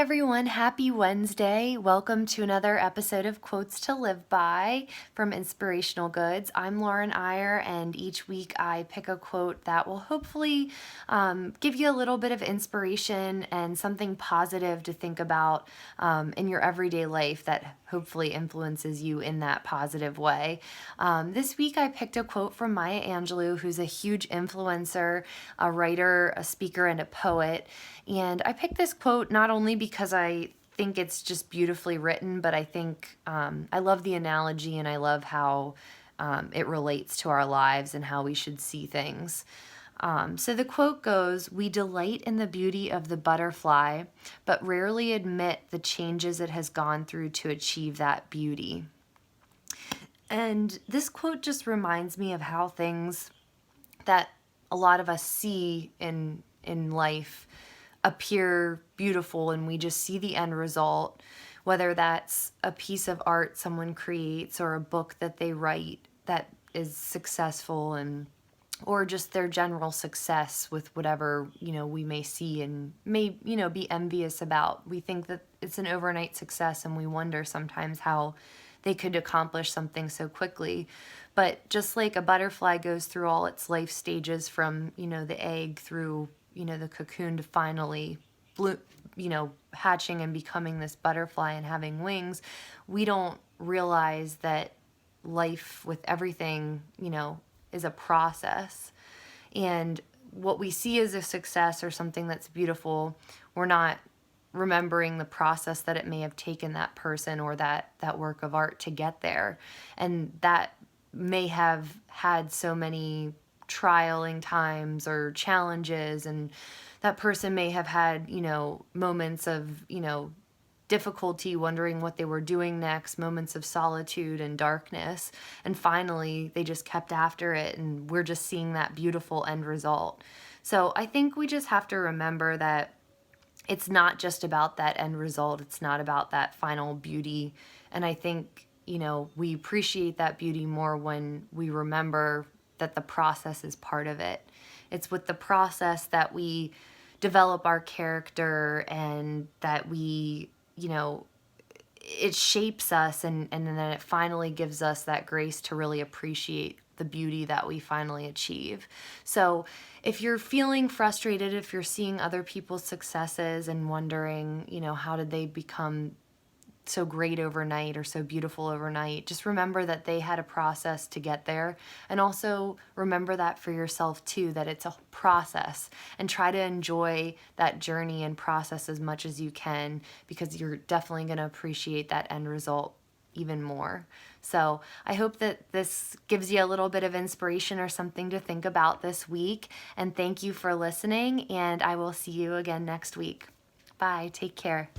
everyone, happy Wednesday. Welcome to another episode of Quotes to Live By from Inspirational Goods. I'm Lauren Iyer, and each week I pick a quote that will hopefully give you a little bit of inspiration and something positive to think about in your everyday life that hopefully influences you in that positive way. This week I picked a quote from Maya Angelou, who's a huge influencer, a writer, a speaker, and a poet. And I picked this quote not only because I think it's just beautifully written, but I think I love the analogy and I love how it relates to our lives and how we should see things. So the quote goes, "We delight in the beauty of the butterfly, but rarely admit the changes it has gone through to achieve that beauty." And this quote just reminds me of how things that a lot of us see in life appear beautiful, and we just see the end result, whether that's a piece of art someone creates or a book that they write that is successful, and or just their general success with whatever we may see and may be envious about. We think that it's an overnight success, and we wonder sometimes how they could accomplish something so quickly. But just like a butterfly goes through all its life stages from the egg through the cocoon to finally hatching and becoming this butterfly and having wings, we don't realize that life with everything is a process. And what we see as a success or something that's beautiful, we're not remembering the process that it may have taken that person or that work of art to get there. And that may have had so many trialing times or challenges, and that person may have had moments of difficulty, wondering what they were doing next, moments of solitude and darkness, and finally they just kept after it, and we're just seeing that beautiful end result. So I think we just have to remember that it's not just about that end result, it's not about that final beauty. And I think we appreciate that beauty more when we remember that the process is part of it. It's with the process that we develop our character, and that we it shapes us, and then it finally gives us that grace to really appreciate the beauty that we finally achieve. So if you're feeling frustrated, if you're seeing other people's successes and wondering how did they become so great overnight or so beautiful overnight, just remember that they had a process to get there. And also remember that for yourself too, that it's a process, and try to enjoy that journey and process as much as you can, because you're definitely going to appreciate that end result even more. So I hope that this gives you a little bit of inspiration or something to think about this week. And thank you for listening, and I will see you again next week. Bye. Take care.